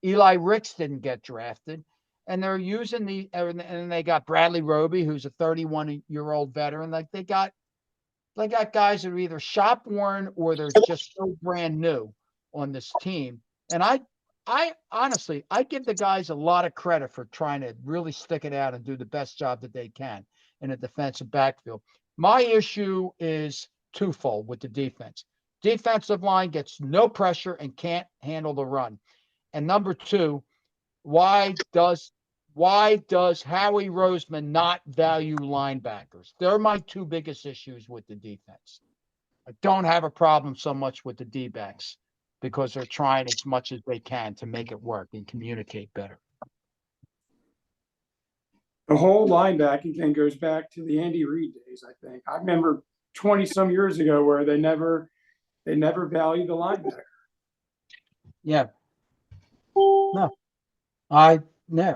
B: Eli Ricks didn't get drafted. And they're using and they got Bradley Roby, who's a 31-year-old veteran. Like they got guys that are either shop worn or they're just so brand new on this team. And I honestly, I give the guys a lot of credit for trying to really stick it out and do the best job that they can in a defensive backfield. My issue is twofold with the defense. Defensive line gets no pressure and can't handle the run. And number two, why does Howie Roseman not value linebackers? They're my two biggest issues with the defense. I don't have a problem so much with the D-backs because they're trying as much as they can to make it work and communicate better.
E: The whole linebacking thing goes back to the Andy Reid days, I think. I remember 20 some years ago where they never valued the linebacker.
B: Yeah. No. I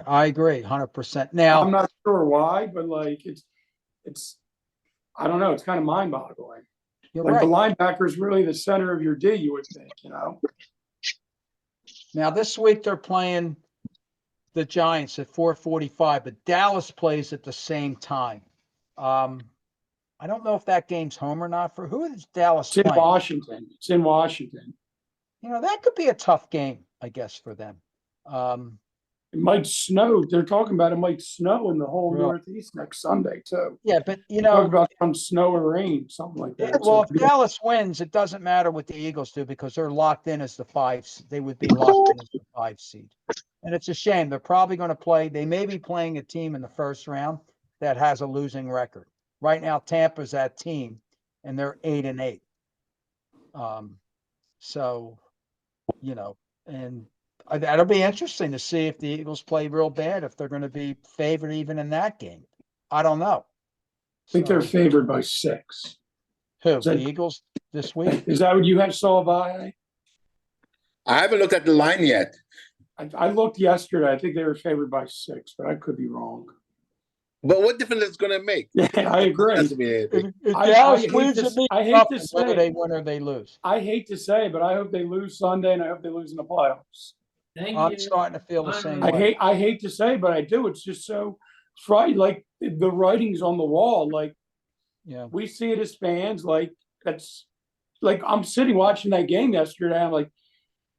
B: agree 100%. Now,
E: I'm not sure why, but like it's I don't know, it's kind of mind-boggling.
B: you're
E: Like
B: right.
E: the linebacker is really the center of your D, you would think,
B: Now this week they're playing the Giants at 4:45, but Dallas plays at the same time. I don't know if that game's home or not. For who is Dallas
E: It's in
B: playing?
E: Washington. It's in Washington.
B: That could be a tough game, I guess, for them.
E: It might snow. They're talking about it might snow in the whole
B: Really?
E: Northeast next Sunday too.
B: Yeah, but
E: Talk about some snow or rain, something like that.
B: well,
E: So,
B: if Dallas wins, it doesn't matter what the Eagles do because they're locked in as the 5. They would be locked in as the 5 seed, and it's a shame. They're probably going to play. They may be playing a team in the first round that has a losing record. Right now, Tampa's that team, and they're 8-8. So, and that'll be interesting to see if the Eagles play real bad, if they're going to be favored even in that game. I don't know.
E: I think they're favored by 6.
B: Who? The Eagles this week?
E: Is that what you had saw by?
D: I haven't looked at the line yet.
E: I looked yesterday. I think they were favored by 6, but I could be wrong.
D: But what difference it's going to make?
E: Yeah, I agree.
D: Doesn't mean anything.
B: If Dallas
E: hate
B: wins,
E: to-
B: it means
E: I hate
B: nothing
E: to
B: whether
E: say
B: they
E: it.
B: win or they lose.
E: I hate to say, but I hope they lose Sunday, and I hope they lose in the playoffs.
C: Thank
B: I'm
C: you.
B: starting to feel the same
C: I
B: way.
E: I hate to say, but I do. It's just so frightening. Like the writing's on the wall. Like
B: Yeah.
E: we see it as fans. Like that's like I'm sitting watching that game yesterday. I'm like,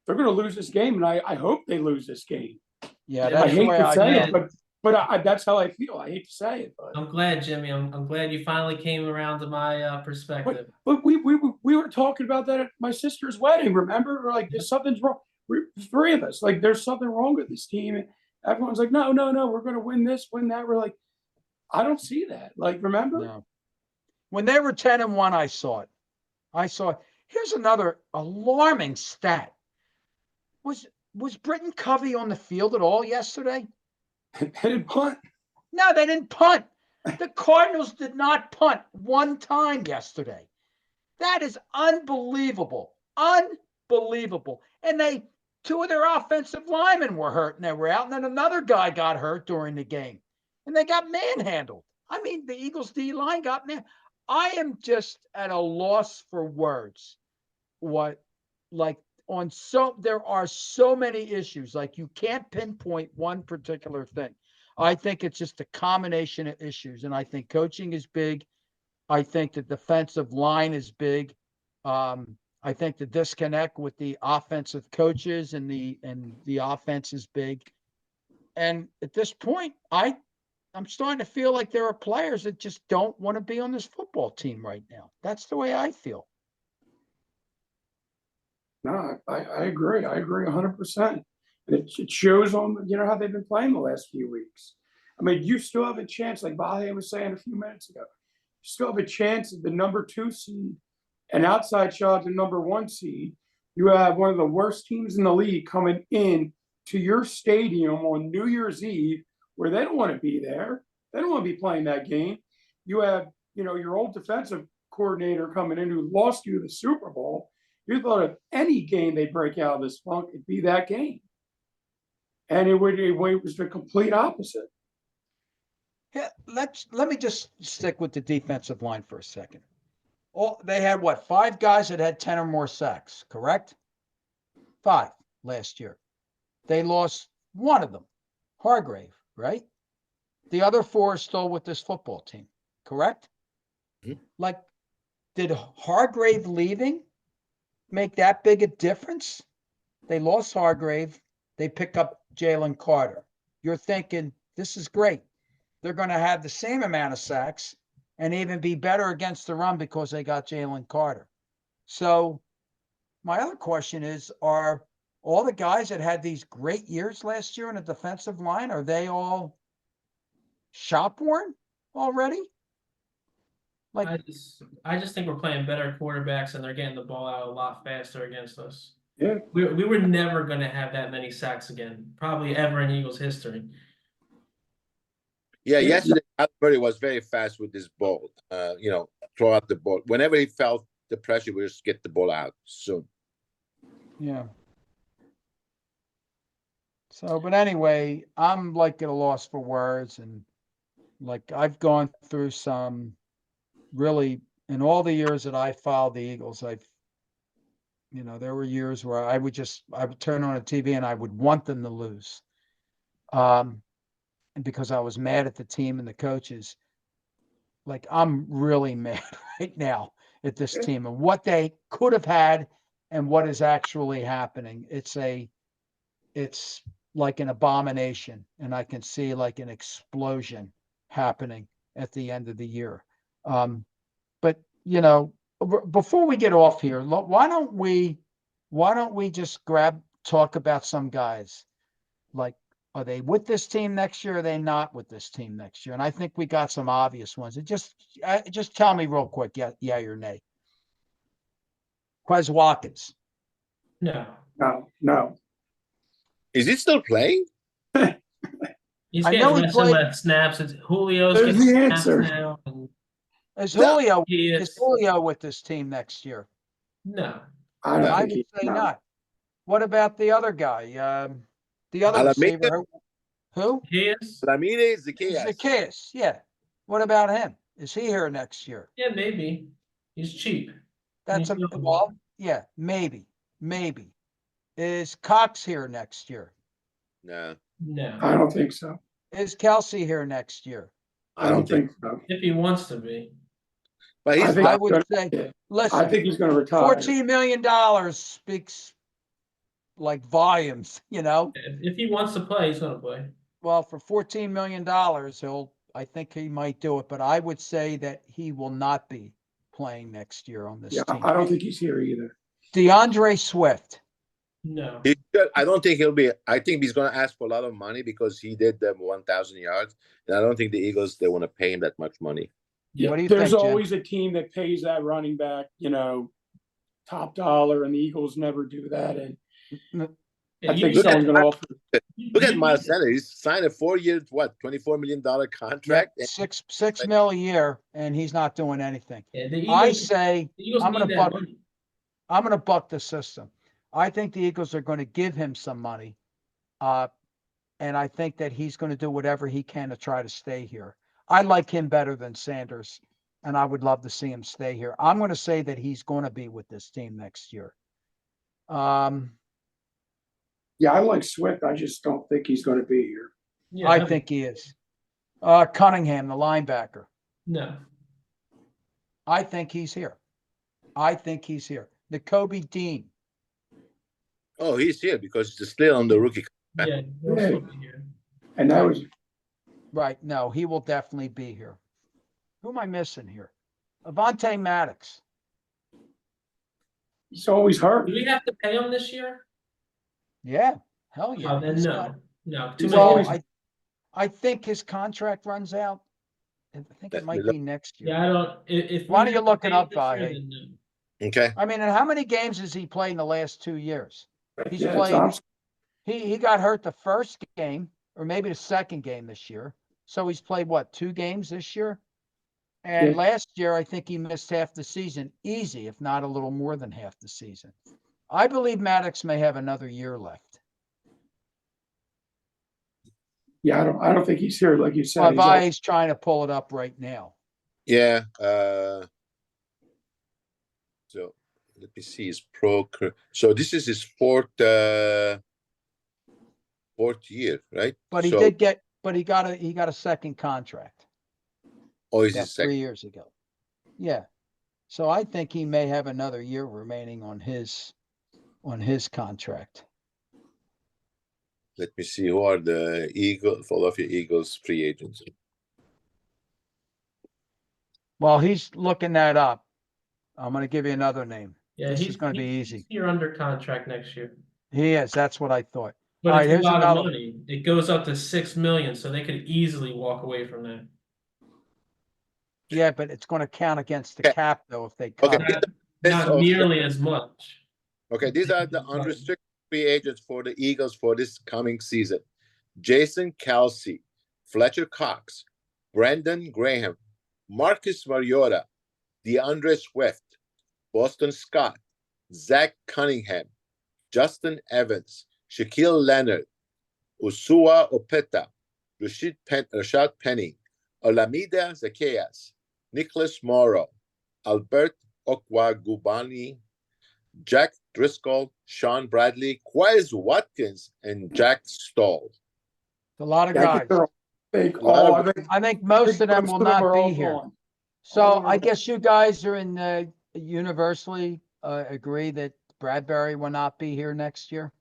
E: they're going to lose this game, and I hope they lose this game.
B: Yeah,
C: I
B: that's
E: I
B: the
E: hate
B: way
E: to
B: I
E: say
B: feel.
E: it, but that's how I feel. I hate to say it, but.
C: I'm glad, Jimmy. I'm glad you finally came around to my perspective.
E: But we were talking about that at my sister's wedding. Remember, we're like, there's something's wrong. The 3 of us, like, there's something wrong with this team. And everyone's like, no, we're going to win this, win that. We're like, I don't see that. Like, remember?
B: No. When they were 10-1, I saw it. Here's another alarming stat. Was Britton Covey on the field at all yesterday?
E: They didn't punt.
B: No, they didn't punt. The Cardinals did not punt one time yesterday. That is unbelievable. Unbelievable. And two of their offensive linemen were hurt and they were out. And then another guy got hurt during the game. And they got manhandled. I mean, the Eagles D line got man. I am just at a loss for words. What, like, there are so many issues. Like, you can't pinpoint one particular thing. I think it's just a combination of issues. And I think coaching is big. I think the defensive line is big. I think the disconnect with the offensive coaches and the offense is big. And at this point, I'm starting to feel like there are players that just don't want to be on this football team right now. That's the way I feel.
E: No, I agree. I agree 100%. And it shows on, how they've been playing the last few weeks. I mean, you still have a chance, like Vahe was saying a few minutes ago. You still have a chance at the number 2 seed, an outside shot at the number 1 seed. You have one of the worst teams in the league coming in to your stadium on New Year's Eve where they don't want to be there. They don't want to be playing that game. You have, your old defensive coordinator coming in who lost you the Super Bowl. You thought of any game they break out of this funk, it'd be that game. And it was the complete opposite.
B: Yeah, let me just stick with the defensive line for a second. They had 5 guys that had 10 or more sacks, correct? 5 last year. They lost one of them, Hargrave, right? The other 4 are still with this football team, correct?
D: Mm-hmm.
B: Like, did Hargrave leaving make that big a difference? They lost Hargrave. They pick up Jalen Carter. You're thinking, this is great. They're going to have the same amount of sacks and even be better against the run because they got Jalen Carter. So my other question is, are all the guys that had these great years last year in the defensive line, are they all shop worn already?
C: I just think we're playing better quarterbacks and they're getting the ball out a lot faster against us.
E: Yeah.
C: We were never going to have that many sacks again, probably ever in Eagles history.
D: Yeah, yesterday Murray was very fast with this ball. Throw out the ball. Whenever he felt the pressure, we just get the ball out soon.
B: Yeah. So, but anyway, I'm like at a loss for words, and like I've gone through some really, in all the years that I followed the Eagles, there were years where I would turn on a TV and I would want them to lose. And because I was mad at the team and the coaches. Like, I'm really mad right now at this team and what they could have had and what is actually happening. It's like an abomination, and I can see like an explosion happening at the end of the year. But before we get off here, why don't we just talk about some guys? Like, are they with this team next year? Or are they not with this team next year? And I think we got some obvious ones. Just tell me real quick, yeah or nay. Quez Watkins.
E: No.
D: Is he still playing?
C: He's getting less and less snaps. Julio's getting snaps now.
B: Is Julio with this team next year?
C: No.
B: I would say not. What about the other guy? The other receiver? Who?
D: Zacchaeus.
B: Yeah. What about him? Is he here next year?
C: Yeah, maybe. He's cheap.
B: Yeah, maybe. Is Cox here next year?
D: No.
E: I don't think so.
B: Is Kelsey here next year?
E: I don't think so.
C: If he wants to be.
D: But
B: I would say, listen,
E: I think he's going to retire.
B: $14 million speaks like volumes,
C: If he wants to play, he's going to play.
B: Well, for $14 million, I think he might do it, but I would say that he will not be playing next year on this team.
E: I don't think he's here either.
B: DeAndre Swift.
C: No.
D: I don't think he'll be. I think he's going to ask for a lot of money because he did them 1,000 yards. And I don't think the Eagles, they want to pay him that much money.
B: Yeah. What do you
E: There's
B: think,
E: always a team that pays that running back, top dollar, and the Eagles never do that. And
C: Yeah,
E: I
C: you
E: think
C: just
E: someone's going to offer.
D: Look at
C: you-
D: Miles Sanders. He's signed a 4-year, $24 million
B: Yep,
D: contract. And
B: six mil a year, and he's not doing anything.
C: yeah,
B: I say
C: the Eagles
B: I'm
C: need
B: gonna
C: that
B: buck
C: money.
B: I'm gonna buck the system. I think the Eagles are going to give him some money. And I think that he's going to do whatever he can to try to stay here. I like him better than Sanders, and I would love to see him stay here. I'm going to say that he's going to be with this team next year.
E: Yeah, I like Swift. I just don't think he's going to be here.
C: Yeah,
B: I think he is. Cunningham, the linebacker.
C: no.
B: I think he's here. I think he's here. N'Kobe Dean.
D: oh, he's here because he's still on the rookie.
C: Yeah, he'll
E: Yeah.
C: still be here.
E: And that was
B: Right. No, he will definitely be here. Who am I missing here? Avonte Maddox.
E: he's always hurt.
C: Do we have to pay him this year?
B: Yeah. Hell yeah.
C: Oh, then
B: He's
C: no.
B: got-
C: No, too
E: He's
C: many.
E: always-
B: I think his contract runs out. I think it might be next year.
C: Yeah, I don't. If
B: Why
C: we
B: don't you
C: have to
B: look it
C: pay him
B: up,
C: this year,
B: Vahe?
C: then no.
D: Okay.
B: I mean, and how many games has he played in the last 2 years? He's
E: Yeah,
B: played.
E: Tom,
B: He got hurt the first game, or maybe the second game this year. So he's played what, 2 games this year? And
E: Yeah.
B: last year, I think he missed half the season, easy, if not a little more than half the season. I believe Maddox may have another year left.
E: yeah, I don't think he's here, like you said. He's
B: Vahe's trying to pull it up right now.
D: Yeah. So let me see his so this is his fourth year, right?
B: But he
D: So,
B: did get, but he got a second contract.
D: Oh, is
B: Yeah,
D: his second?
B: 3 years ago. Yeah. So I think he may have another year remaining on his contract.
D: Let me see who are the Philadelphia Eagles free agents.
B: While he's looking that up, I'm going to give you another name.
C: Yeah,
B: This
C: he's
B: is going to be
C: he's
B: easy.
C: here under contract next year.
B: He is. That's what I thought.
C: But
B: All right,
C: it's a
B: here's
C: lot
B: another-
C: of money. It goes up to $6 million, so they could easily walk away from that.
B: Yeah, but it's going to count against the
D: Okay.
B: cap though if they
D: Okay.
B: cut.
C: Not,
D: This
C: not
D: of-
C: nearly as much.
D: Okay, these are the unrestricted free agents for the Eagles for this coming season. Jason Kelsey, Fletcher Cox, Brandon Graham, Marcus Mariota, DeAndre Swift, Boston Scott, Zach Cunningham, Justin Evans, Shaquille Leonard, Usua Opeta, Rashad Penny, Olamide Zaccheaus, Nicholas Morrow, Albert Okwagubani, Jack Driscoll, Sean Bradley, Quez Watkins, and Jack Stoll.
B: A lot of
E: I
B: guys.
E: think they're all big.
D: Lot of-
B: I think most of them will not
E: are all
B: be here.
E: gone.
B: So
E: all of
B: I
E: them.
B: guess you guys are universally agree that Bradbury will not be here next year.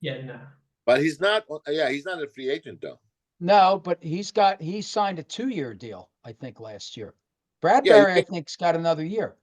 C: Yeah, no.
D: But he's not. Yeah, he's not a free agent though.
B: No, but he signed a 2-year deal, I think, last year. Bradbury, I think's got another year.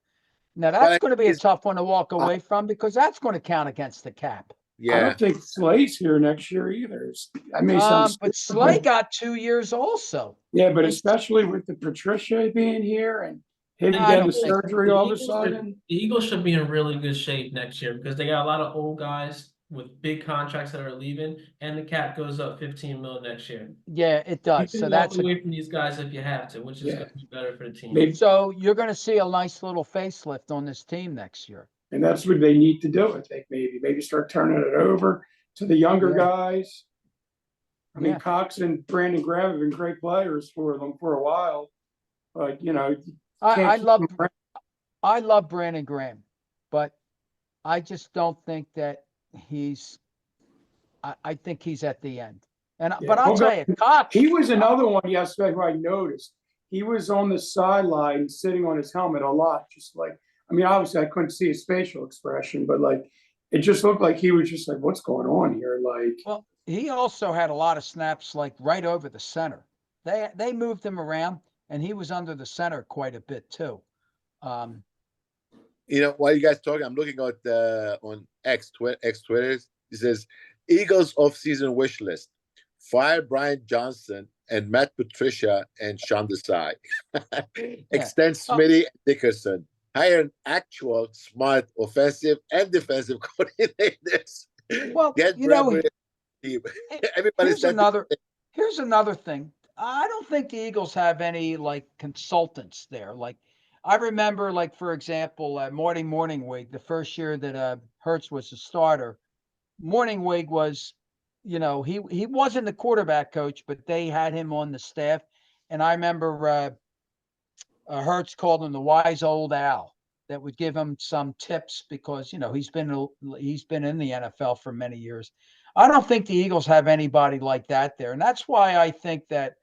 B: Now that's going to be a
D: he's-
B: tough one to walk away from because that's going to count against the cap.
E: I
D: Yeah,
E: don't think Slay's here next year either. I may sound
B: But
E: stupid,
B: Slay got 2 years also.
E: yeah, but
B: he's-
E: especially with the Patricia being here and him
B: I
E: getting
B: don't
E: the
B: think-
E: surgery all of a sudden.
C: The Eagles should be in really good shape next year because they got a lot of old guys with big contracts that are leaving, and the cap goes up 15 mil next year.
B: Yeah, it
C: You
B: does.
C: can
B: So
C: walk
B: that's
C: away from these guys if you have to, which is
E: Yeah.
C: going to be better for the team.
E: Maybe-
B: so you're going to see a nice little facelift on this team next year.
E: And that's what they need to do. I think maybe start turning it over to the younger
B: Yeah.
E: guys. I mean,
B: Yeah.
E: Cox and Brandon Graham have been great players for them for a while, but you know, you
B: I
E: can't keep
B: love
E: them around.
B: I love Brandon Graham, but I just don't think that I think he's at the end. And
E: Yeah,
B: but I'll
E: we'll
B: tell
E: go-
B: you, Cox.
E: He was another one yesterday who I noticed. He was on the sideline sitting on his helmet a lot, just like, I mean, obviously I couldn't see his facial expression, but like, it just looked like he was just like, what's going on here? Like,
B: Well, he also had a lot of snaps like right over the center. They moved him around, and he was under the center quite a bit too.
D: you know, while you guys talking, I'm looking at on Twitter. It says Eagles off-season wish list: fire Brian Johnson and Matt Patricia and Sean Desai. Extend Smitty and Dickerson. Hire an actual smart offensive and defensive coordinators.
B: Well,
D: Get
B: you know,
D: Bradbury. Everybody
B: here's
D: said
B: another thing. I don't think the Eagles have any like consultants there. Like I remember, like for example, Morningwig, the first year that Hertz was the starter. Morningwig was, he wasn't the quarterback coach, but they had him on the staff. And I remember Hertz called him the wise old owl that would give him some tips because he's been in the NFL for many years. I don't think the Eagles have anybody like that there, and that's why I think that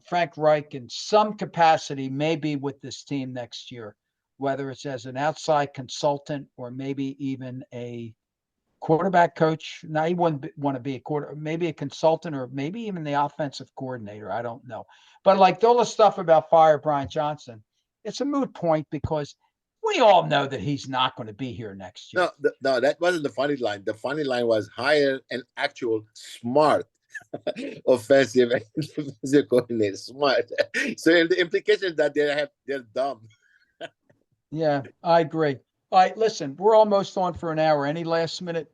B: Frank Reich, in some capacity, may be with this team next year, whether it's as an outside consultant or maybe even a quarterback coach. Now he wouldn't want to be maybe a consultant or maybe even the offensive coordinator. I don't know. But like all the stuff about fire Brian Johnson, it's a moot point because we all know that he's not going to be here next year.
D: no, that wasn't the funny line. The funny line was hire an actual smart offensive and defensive coordinator. Smart. So the implication is that they're dumb.
B: Yeah, I agree. All right, listen, we're almost on for an hour. Any last minute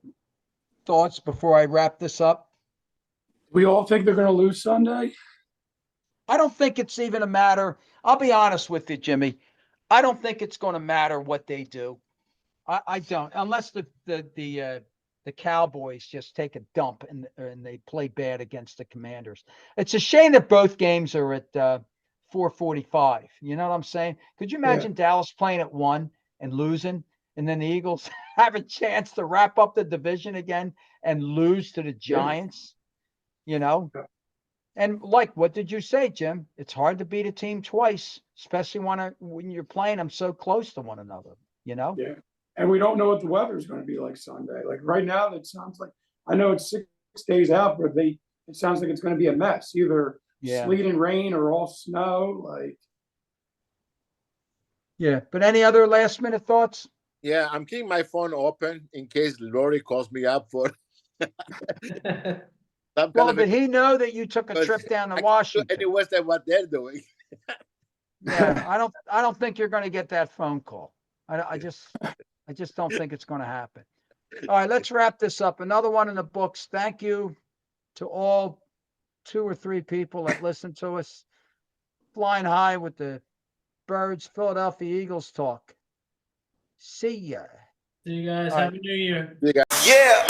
B: thoughts before I wrap this up?
E: We all think they're going to lose Sunday.
B: I don't think it's even a matter. I'll be honest with you, Jimmy. I don't think it's going to matter what they do. I don't, unless the Cowboys just take a dump and they play bad against the Commanders. It's a shame that both games are at 4:45. You know what I'm saying? Could you imagine Dallas playing at 1 and losing, and then the Eagles have a chance to wrap up the division again and lose to the Giants? You know. And like, what did you say, Jim? It's hard to beat a team twice, especially when you're playing them so close to one another. You know.
E: Yeah. And we don't know what the weather is going to be like Sunday. Like right now, that sounds like, I know it's 6 days out, but it sounds like it's going to be a mess. Either sleet and rain or all snow. Like,
B: yeah. But any other last minute thoughts?
D: Yeah, I'm keeping my phone open in case Lori calls me up for.
B: Well, did he know that you took a trip down to Washington?
D: Any worse than what they're doing.
B: Yeah, I don't think you're going to get that phone call. I just don't think it's going to happen. All right, let's wrap this up. Another one in the books. Thank you to all 2 or 3 people that listened to us. Flying high with the Birds, Philadelphia Eagles talk. See ya.
C: See you guys. Happy New Year.
D: See you guys.
A: Yeah.